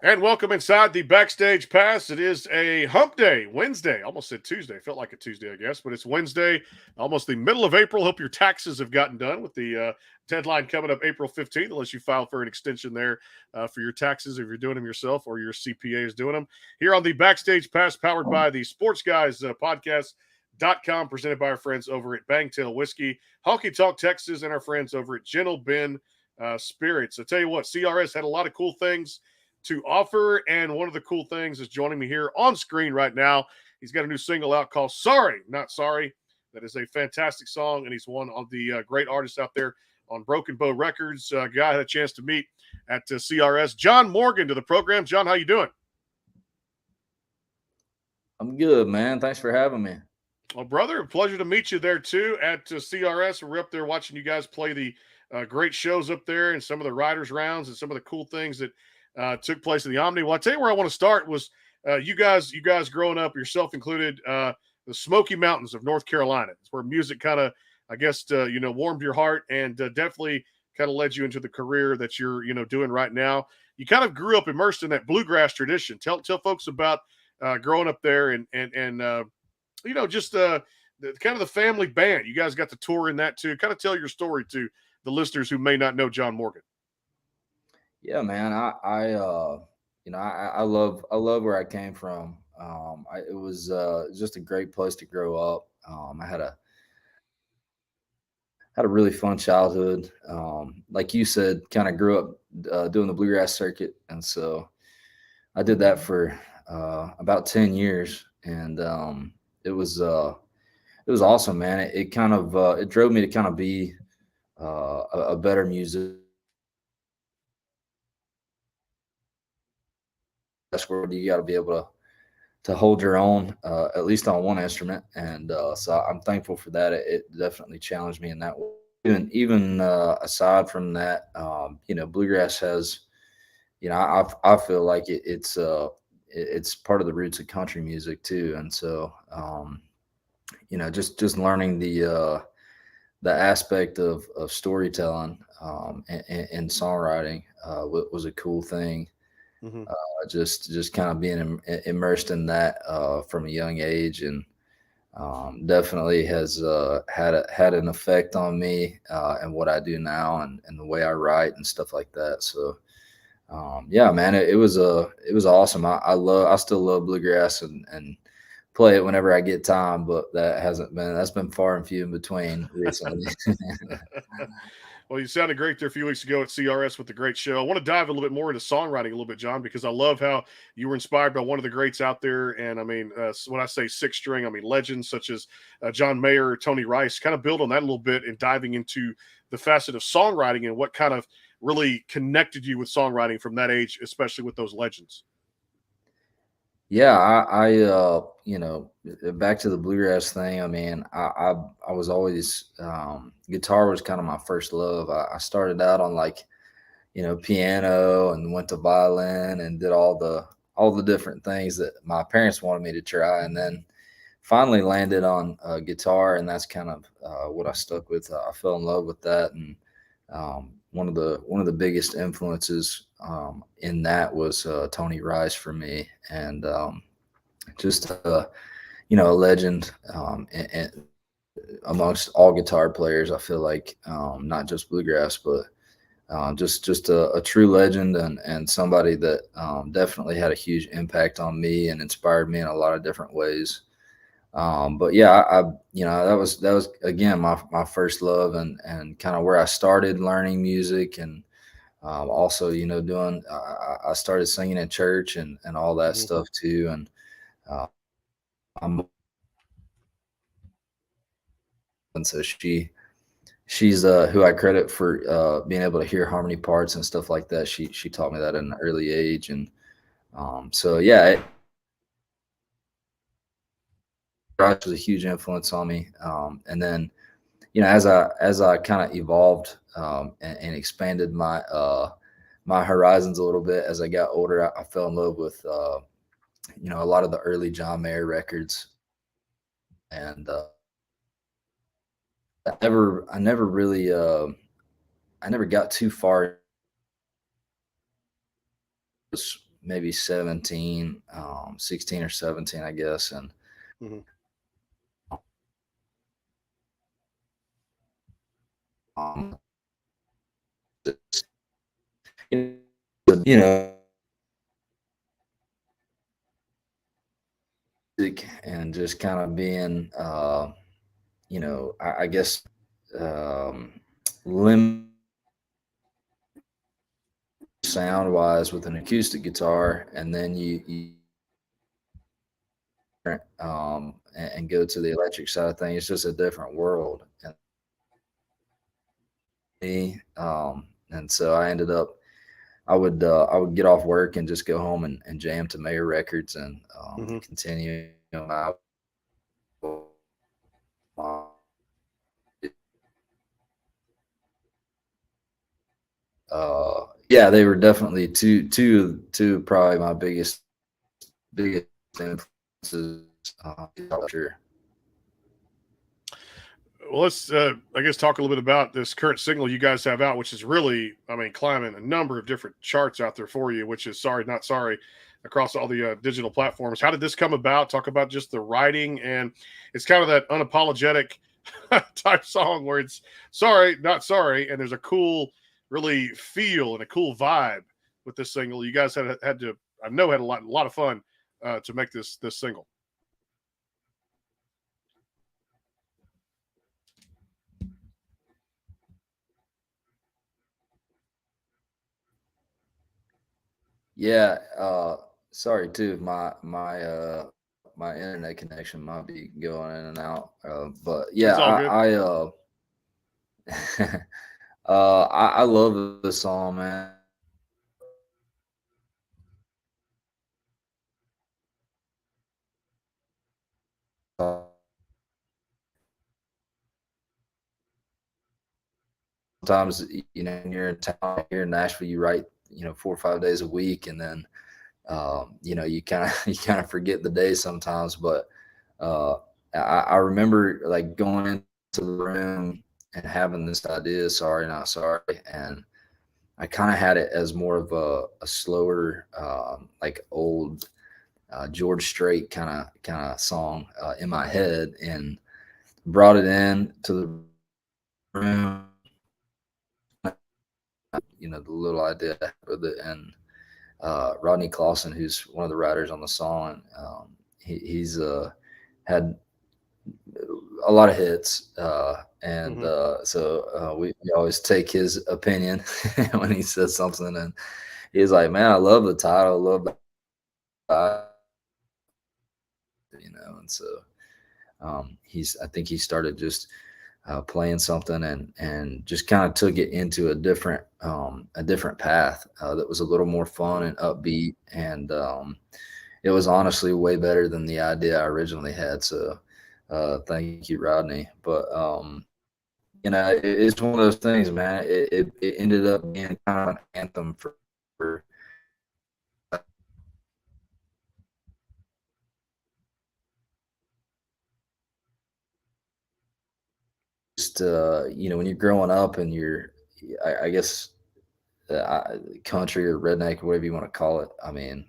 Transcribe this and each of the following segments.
And welcome inside the Backstage Pass. It is a hump day, Wednesday. Almost said Tuesday. Felt like a Tuesday, I guess, but it's Wednesday, almost the middle of April. Hope your taxes have gotten done with the deadline coming up April 15th, unless you file for an extension there for your taxes if you're doing them yourself or your CPA is doing them. Here on the Backstage Pass, powered by the Sports Guys podcast.com, presented by our friends over at Bangtail Whiskey, Honky Talk Texas, and our friends over at Gentle Ben Spirits. I tell you what, CRS had a lot of cool things to offer. And one of the cool things is joining me here on screen right now. He's got a new single out called Sorry, Not Sorry. That is a fantastic song, and he's one of the great artists out there on Broken Bow Records. Guy I had a chance to meet at CRS. John Morgan to the program. John, how you doing? I'm good, man. Thanks for having me. Well, brother, a pleasure to meet you there too at CRS. We're up there watching you guys play the great shows up there and some of the riders rounds and some of the cool things that took place in the Omni. Well, I'll tell you where I want to start was you guys growing up, yourself included, the Smoky Mountains of North Carolina. It's where music kind of, I guess, warmed your heart and definitely kind of led you into the career that you're, doing right now. You kind of grew up immersed in that bluegrass tradition. Tell folks about growing up there and just the kind of the family band. You guys got to tour in that too. Kind of tell your story to the listeners who may not know John Morgan. Yeah, man. I love where I came from. It was just a great place to grow up. I had a really fun childhood. Like you said, kind of grew up doing the bluegrass circuit, and so I did that for about 10 years, and it was awesome, man. It kind of it drove me to kind of be a better musician. That's where you got to be able to hold your own, at least on one instrument, and so I'm thankful for that. It definitely challenged me in that way. Even aside from that, bluegrass has, I feel like it's part of the roots of country music too, and so just learning the aspect of storytelling and songwriting was a cool thing. Mm-hmm. Just kind of being immersed in that from a young age, and definitely has had an effect on me and what I do now, and the way I write and stuff like that. So yeah, man, it was awesome. I still love bluegrass and play it whenever I get time, but that's been far and few in between recently. Well, you sounded great there a few weeks ago at CRS with the great show. I want to dive a little bit more into songwriting a little bit, John, because I love how you were inspired by one of the greats out there. And I mean, when I say six string, I mean legends such as John Mayer, Tony Rice. Kind of build on that a little bit and diving into the facet of songwriting and what kind of really connected you with songwriting from that age, especially with those legends. Yeah, back to the bluegrass thing. I mean, I was always guitar was kind of my first love. I started out on like piano and went to violin and did all the different things that my parents wanted me to try, and then finally landed on guitar, and that's kind of what I stuck with. I fell in love with that, and one of the biggest influences in that was Tony Rice for me, and just a legend and amongst all guitar players. I feel like not just bluegrass, but just a true legend, and somebody that definitely had a huge impact on me and inspired me in a lot of different ways. But yeah, that was again my first love, and kind of where I started learning music, and also doing I started singing in church and all that Mm-hmm. stuff too, and I'm and so she's who I credit for being able to hear harmony parts and stuff like that. She taught me that at an early age, and so yeah, Josh was a huge influence on me. And then as I kind of evolved and expanded my horizons a little bit as I got older, I fell in love with a lot of the early John Mayer records, and I never really I never got too far maybe 17, 16 or 17, I guess. And Mhm. um, just, you know, and just kind of being, I guess, um, limited sound wise with an acoustic guitar, and then and go to the electric side of things. It's just a different world. And and so I ended up I would get off work and just go home and jam to Mayor Records and Mhm. continue my uh, yeah, they were definitely two probably my biggest influences. Sure. Well, let's, I guess, talk a little bit about this current single you guys have out, which is really, I mean, climbing a number of different charts out there for you, which is Sorry Not Sorry across all the digital platforms. How did this come about? Talk about just the writing, and it's kind of that unapologetic type song where it's sorry, not sorry, and there's a cool, really feel and a cool vibe with this single. You guys had to, I know, had a lot of fun to make this single. Yeah, sorry too. My internet connection might be going in and out. But yeah, It's all good. I love the song, man. Sometimes, when you're in town here in Nashville, you write, 4 or 5 days a week, and then you kind of you kind of forget the day sometimes. But uh, I remember like going into the room and having this idea, sorry, not sorry, and I kind of had it as more of a slower, like old George Strait kind of song in my head, and brought it in to the room. The little idea with it, and Rodney Clawson, who's one of the writers on the song, he's had a lot of hits, and Hmm. we always take his opinion when he says something, and he's like, "Man, I love the title, I love the," and so I think he started just playing something, and just kind of took it into a different path that was a little more fun and upbeat, and it was honestly way better than the idea I originally had. So thank you, Rodney. But it's one of those things, man. It ended up being kind of an anthem for just when you're growing up and I guess country or redneck, whatever you want to call it. I mean,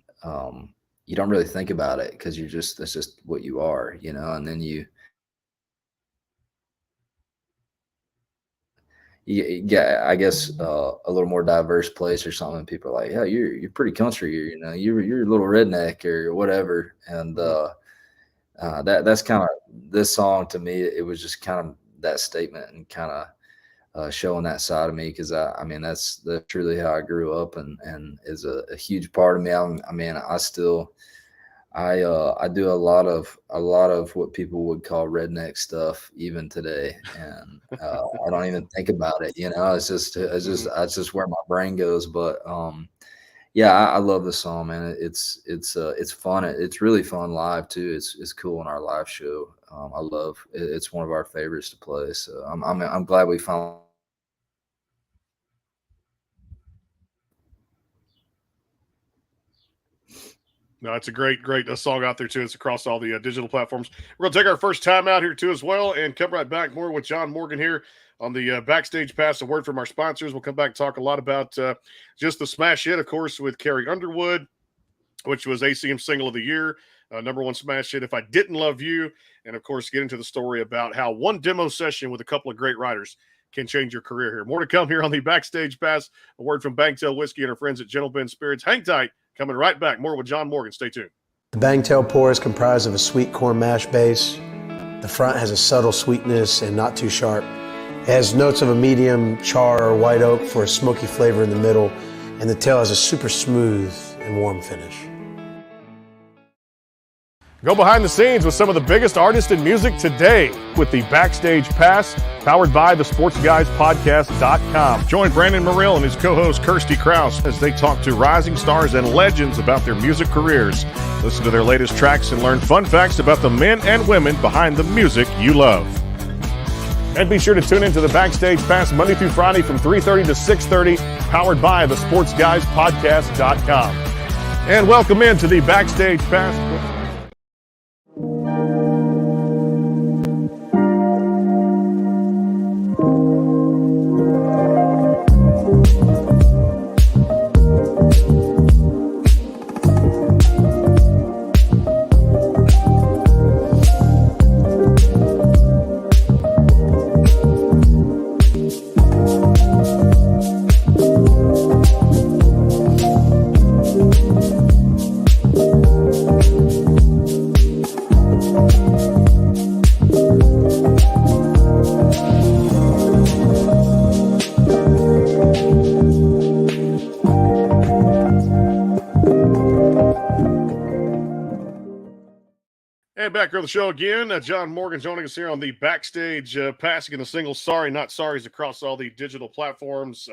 you don't really think about it because that's just what you are, and then you get, I guess, a little more diverse place or something. People are like, yeah, you're pretty country, or, you're a little redneck or whatever. And Hmm. that's kind of this song to me. It was just kind of that statement and kind of showing that side of me, because I mean that's truly how I grew up, and is a huge part of me. I mean, I do a lot of what people would call redneck stuff even today, and I don't even think about it. Hmm. That's just where my brain goes. But yeah, I love the song, man. It's fun. It's really fun live too. It's cool in our live show. I love it. It's one of our favorites to play. So I'm glad we found. No, it's a great song out there too. It's across all the digital platforms. We're gonna take our first time out here too as well, and come right back more with John Morgan here on the backstage pass. A word from our sponsors. We'll come back and talk a lot about just the smash hit, of course, with Carrie Underwood, which was ACM Single of the Year, number one smash hit, If I Didn't Love You, and of course, get into the story about how one demo session with a couple of great writers can change your career here. More to come here on the Backstage Pass. A word from Bangtail Whiskey and our friends at Gentle Ben Spirits. Hang tight. Coming right back. More with John Morgan. Stay tuned. The Bangtail Pour is comprised of a sweet corn mash base. The front has a subtle sweetness and not too sharp. It has notes of a medium char or white oak for a smoky flavor in the middle, and the tail has a super smooth and warm finish. Go behind the scenes with some of the biggest artists in music today with the Backstage Pass, powered by the SportsGuysPodcast.com. Join Brandon Morrill and his co-host Kirsty Krause as they talk to rising stars and legends about their music careers. Listen to their latest tracks and learn fun facts about the men and women behind the music you love. And be sure to tune into the Backstage Pass Monday through Friday from 3:30 to 6:30, powered by the SportsGuysPodcast.com. And welcome into the Backstage Pass. And back here on the show again, John Morgan joining us here on the Backstage Passing in a Single Sorry Not Sorries across all the digital platforms.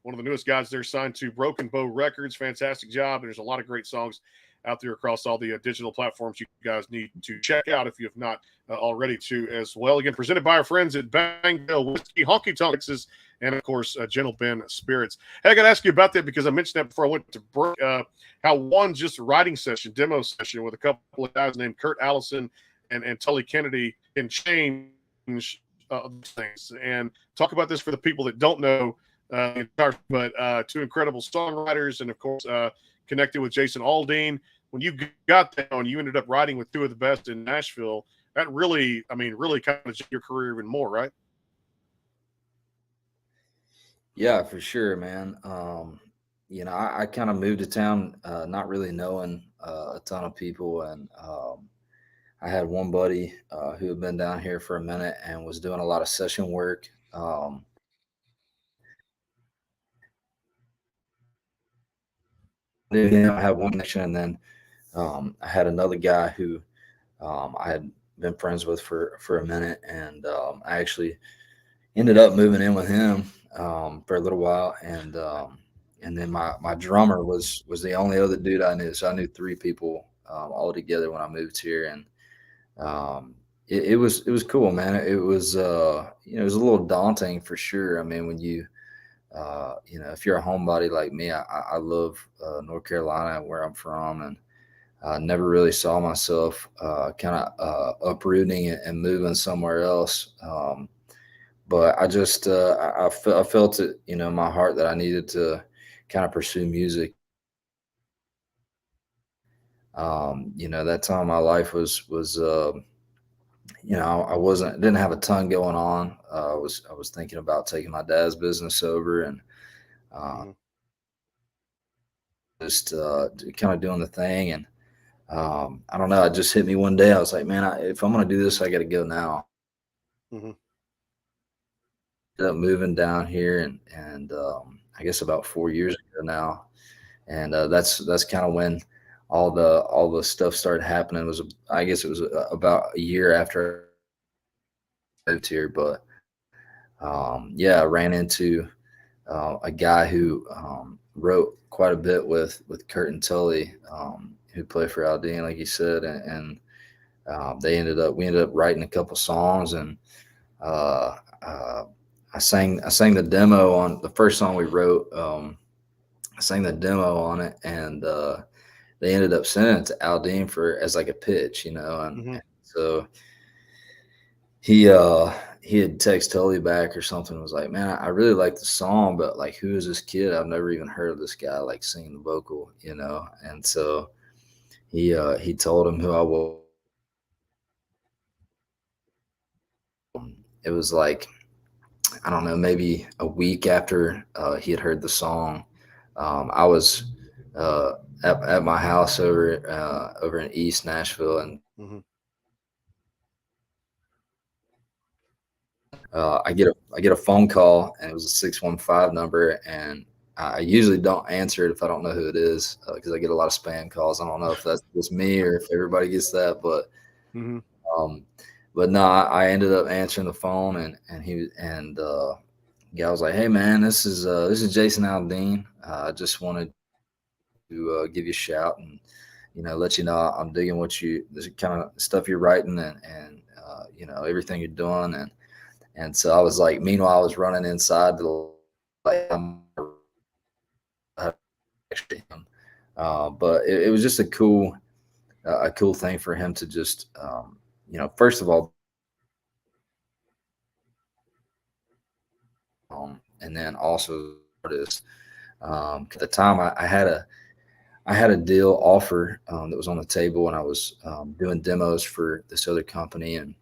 One of the newest guys there signed to Broken Bow Records. Fantastic job. There's a lot of great songs out there across all the digital platforms you guys need to check out if you have not already to as well. Again, presented by our friends at Bangtail Whiskey, Honky Tonk Texas, and of course, Gentle Ben Spirits. Hey, I got to ask you about that because I mentioned that before I went to break. How one just writing session, demo session with a couple of guys named Kurt Allison and Tully Kennedy can change things. And talk about this for the people that don't know, but two incredible songwriters and, of course, connected with Jason Aldean. When you got that and you ended up writing with two of the best in Nashville, that really kind of changed your career even more, right? Yeah, for sure, man. I kind of moved to town not really knowing a ton of people. And I had one buddy who had been down here for a minute and was doing a lot of session work. I had one connection, and then I had another guy who I had been friends with for a minute, and I actually ended up moving in with him for a little while, and then my drummer was the only other dude I knew. So I knew three people all together when I moved here, and it was cool, man. It was it was a little daunting for sure. I mean, when you if you're a homebody like me, I love North Carolina, where I'm from, and I never really saw myself kind of uprooting and moving somewhere else. But I just I felt it, in my heart that I needed to kind of pursue music. That time my life was I didn't have a ton going on. I was thinking about taking my dad's business over and just kind of doing the thing. And I don't know, it just hit me one day. I was like, man, if I'm going to do this, I got to go now. Mm-hmm. Ended up moving down here and I guess about 4 years ago now. And that's kind of when all the stuff started happening. I guess it was about a year after I moved here, but I ran into a guy who wrote quite a bit with Kurt and Tully, who play for Aldean, like you said, and we ended up writing a couple songs, and I sang the demo on the first song we wrote. I sang the demo on it, and they ended up sending it to Aldean as like a pitch, and so he had texted Tully back or something, and was like, man, I really like the song, but like, who is this kid? I've never even heard of this guy like singing the vocal, and so he told him who I was. It was like, I don't know, maybe a week after he had heard the song. I was uh, at my house over in East Nashville, and Mm-hmm. I get a phone call, and it was a 615 number, and I usually don't answer it if I don't know who it is, because I get a lot of spam calls. I don't know if that's just me or if everybody gets that, but Mm-hmm. um, no, I ended up answering the phone, and guy was like, "Hey man, this is Jason Aldean. I just wanted to give you a shout and let you know I'm digging this kind of stuff you're writing and everything you're doing." And so I was like, meanwhile, I was running inside to like actually him. But it was just a cool thing for him to just first of all, and then also artists. At the time, I had a deal offer that was on the table, and I was doing demos for this other company, and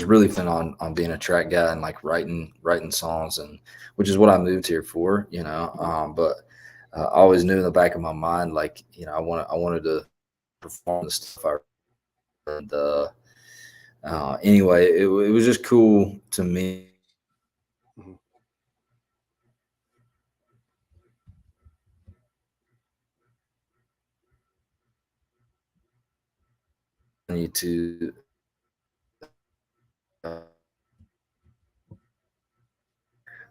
really fun on being a track guy and like writing songs, and which is what I moved here for, but I always knew in the back of my mind, like, I wanted to perform the stuff and anyway, it was just cool to me. Mm-hmm. To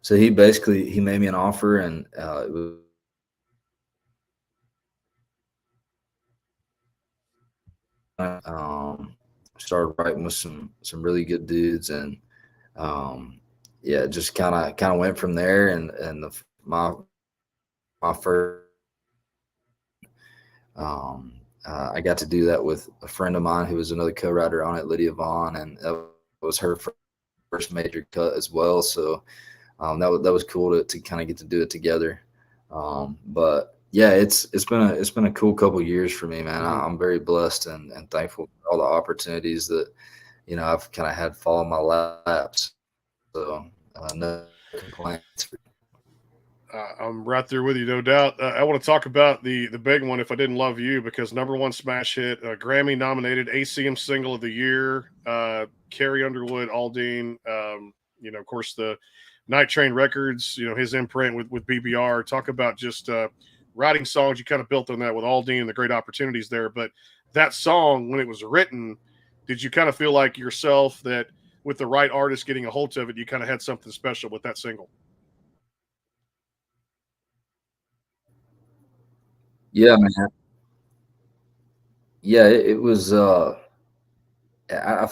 so he made me an offer, and it was started writing with some really good dudes, and yeah, just kind of went from there, and my first I got to do that with a friend of mine who was another co-writer on it, Lydia Vaughn, and that was her first major cut as well. So that was cool to kind of get to do it together. But yeah, it's been a cool couple of years for me, man. Mm-hmm. I'm very blessed and thankful for all the opportunities that I've kind of had fall in my laps. So no complaints. I'm right there with you, no doubt. I want to talk about the big one, "If I Didn't Love You," because #1 smash hit, Grammy nominated, ACM Single of the Year, Carrie Underwood, Aldean, of course, the Night Train Records, his imprint with BBR. Talk about just writing songs. You kind of built on that with Aldean and the great opportunities there. But that song, when it was written, did you kind of feel like yourself that with the right artist getting a hold of it, you kind of had something special with that single? Yeah, man. Yeah, it was. I've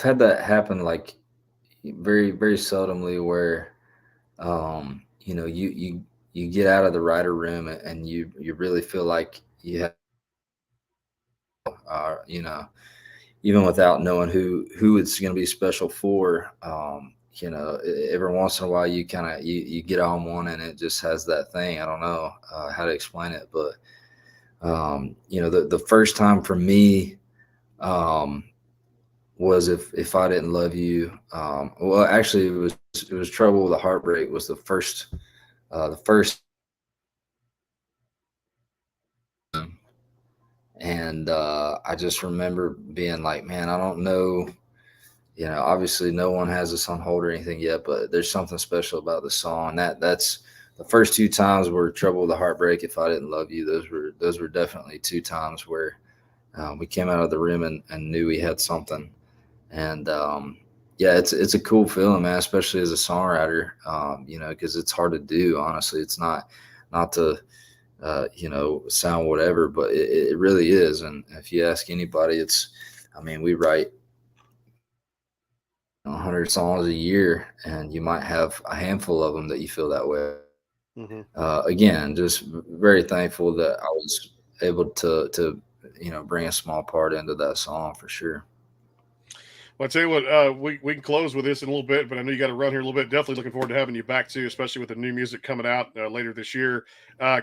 had that happen like very, very seldomly, where you get out of the writer room, and you really feel like you have, uh, you know, even without knowing who it's going to be special for. Every once in a while you kind of you get on one, and it just has that thing. I don't know how to explain it, but the first time for me um, was if I didn't love you. Well, actually, it was Trouble with a Heartbreak was the first, and I just remember being like, man, I don't know. Obviously no one has this on hold or anything yet, but there's something special about the song. That's the first two times were Trouble with a Heartbreak, If I Didn't Love You. Those were definitely two times where we came out of the room and knew we had something. And yeah, it's a cool feeling, man, especially as a songwriter, because it's hard to do. Honestly, it's not to sound whatever, but it really is. And if you ask anybody, we write 100 songs a year, and you might have a handful of them that you feel that way. Mm-hmm. Again, just very thankful that I was able to bring a small part into that song for sure. Well, I tell you what, we can close with this in a little bit, but I know you got to run here a little bit. Definitely looking forward to having you back too, especially with the new music coming out later this year.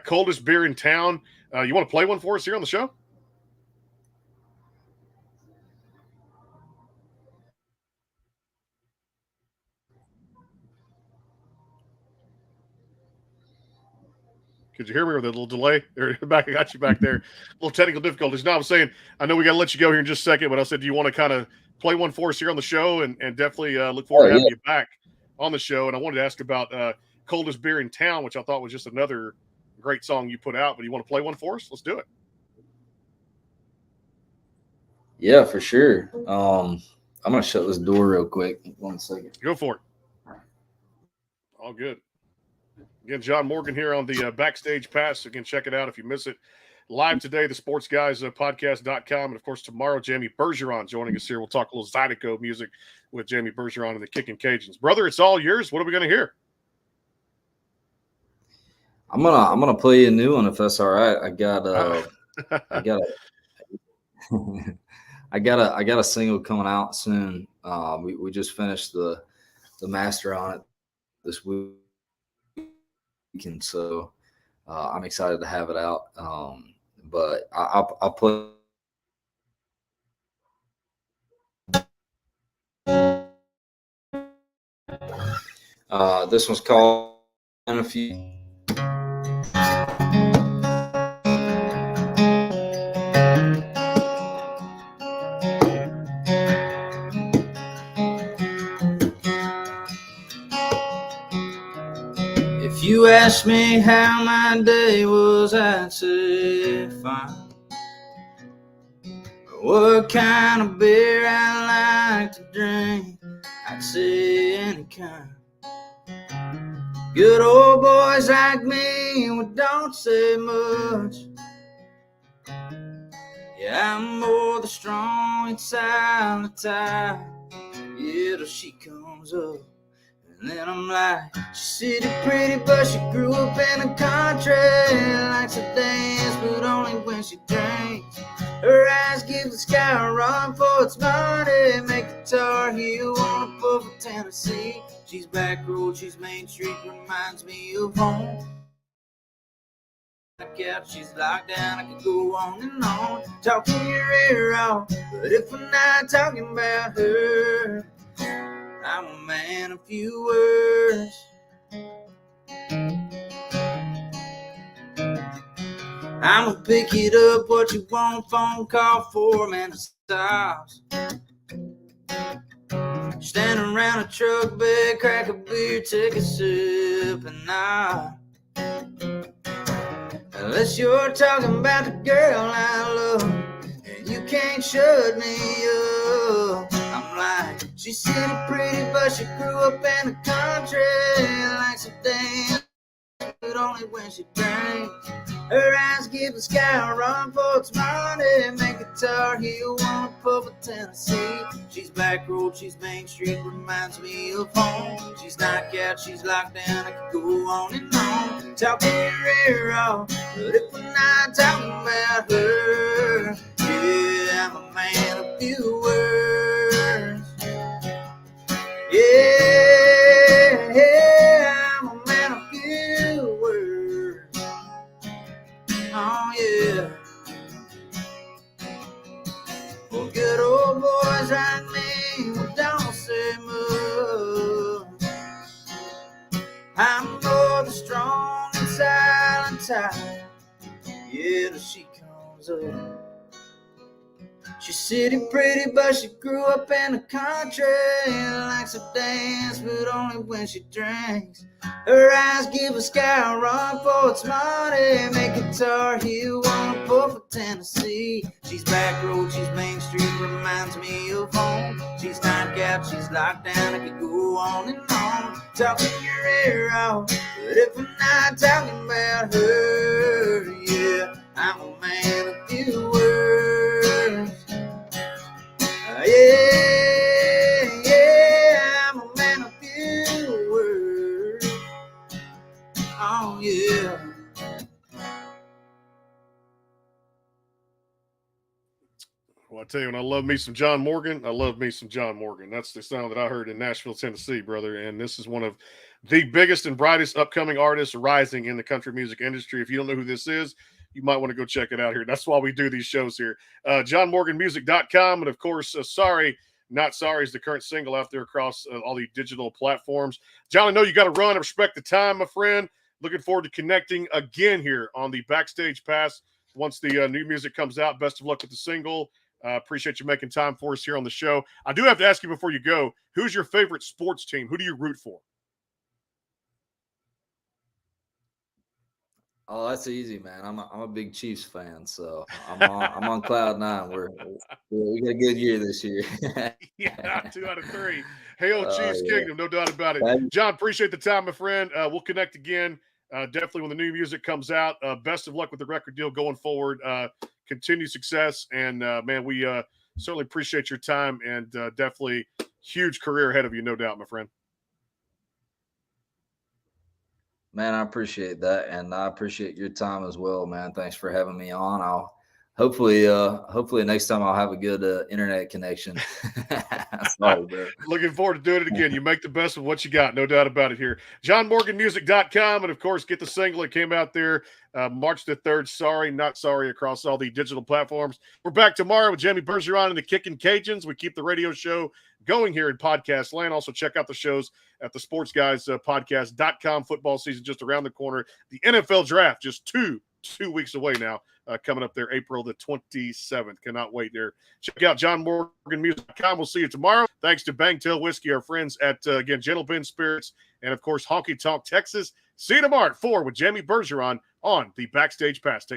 Coldest beer in town. You want to play one for us here on the show? Could you hear me with a little delay? Back, I got you back there. A little technical difficulties. No, I'm saying, I know we got to let you go here in just a second, but I said, do you want to kind of play one for us here on the show? And definitely look forward to having you back on the show. And I wanted to ask about Coldest Beer in Town, which I thought was just another great song you put out. But you want to play one for us? Let's do it. Yeah, for sure. I'm going to shut this door real quick. 1 second. Go for it. All good. Again, John Morgan here on the Backstage Pass. Again, check it out if you miss it. Live today, the sportsguys podcast.com. And, of course, tomorrow, Jamie Bergeron joining us here. We'll talk a little Zydeco music with Jamie Bergeron and the Kicking Cajuns. Brother, it's all yours. What are we going to hear? I'm gonna play you a new one if that's all right. I got a single coming out soon. We just finished the master on it this week, and so I'm excited to have it out. But I'll put this one's called "And a Few." If you ask me how my day was, I'd say fine. What kind of beer I like to drink, I'd say any kind. Good old boys like me, we don't say much. Yeah, I'm more the strong and silent type. Yeah, till she comes up. And then I'm like, she's city pretty, but she grew up in the country. Likes to dance, but only when she drinks. Her eyes give the sky a run for its money. Make a Tar Heel wanna pull for Tennessee. She's back road, she's Main Street, reminds me of home. She's locked down, I could go on and on, talking your ear off. But if we're not talking about her, I'm a man of few words. I'ma pick it up, what you want, phone call for, man, it stops. Stand around a truck bed, crack a beer, take a sip, and not. Unless you're talking about the girl I love, and you can't shut me up. I'm like, she's city pretty, but she grew up in the country. Likes to dance, but only when she drinks. Her eyes give the sky a run for its money. Make a Tar Heel wanna pull for Tennessee. She's back road, she's Main Street, reminds me of home. She's knocked out, she's locked down, I could go on and on, talking your ear off. But if we're not talking about her, yeah, I'm a man of few words. Yeah, I'm a man of few words. Oh yeah. Well, good old boys like me, we don't say much. I'm more the strong and silent type. Yeah, till she comes up. She's city pretty, but she grew up in the country. Likes to dance, but only when she drinks. Her eyes give the sky a run for its money. Make a Tar Heel wanna pull for Tennessee. She's back road, she's Main Street, reminds me of home. She's knocked out, she's locked down, I could go on and on, talking your ear off. But if we're not talking about her, yeah, I'm a man of few words. Yeah, I'm a man of few words. Oh, yeah. Well, I tell you, when I love me some John Morgan, I love me some John Morgan. That's the sound that I heard in Nashville, Tennessee, brother. And this is one of the biggest and brightest upcoming artists rising in the country music industry. If you don't know who this is, you might want to go check it out here. That's why we do these shows here. JohnMorganMusic.com. And, of course, Sorry Not Sorry is the current single out there across all the digital platforms. John, I know you got to run. I respect the time, my friend. looking forward to connecting again here on the Backstage Pass once the new music comes out. Best of luck with the single. Appreciate you making time for us here on the show. I do have to ask you before you go, who's your favorite sports team? Who do you root for? Oh, that's easy, man. I'm a big Chiefs fan, so I'm on cloud nine. We got a good year this year. Yeah, 2 out of 3. Hail Chiefs Yeah. Kingdom, no doubt about it. John, appreciate the time, my friend. We'll connect again. Definitely when the new music comes out. Best of luck with the record deal going forward. Continued success, and man, we certainly appreciate your time, and definitely huge career ahead of you, no doubt, my friend. Man, I appreciate that, and I appreciate your time as well, man. Thanks for having me on. I'll hopefully next time I'll have a good internet connection. Sorry, bro. Looking forward to doing it again. You make the best of what you got, no doubt about it here. JohnMorganMusic.com, and of course, get the single. It came out there March the 3rd. Sorry, not sorry, across all the digital platforms. We're back tomorrow with Jamie Bergeron and the Kickin' Cajuns. We keep the radio show going here in podcast land. Also, check out the shows at the Sports Guys podcast.com. Football season just around the corner. The NFL draft just two weeks away now, coming up there April the 27th. Cannot wait there. Check out JohnMorganMusic.com. We'll see you tomorrow. Thanks to Bangtail Whiskey, our friends at, again, Gentle Ben Spirits, and, of course, Honky Tonk Texas. See you tomorrow at 4 with Jamie Bergeron on the Backstage Pass. Take care.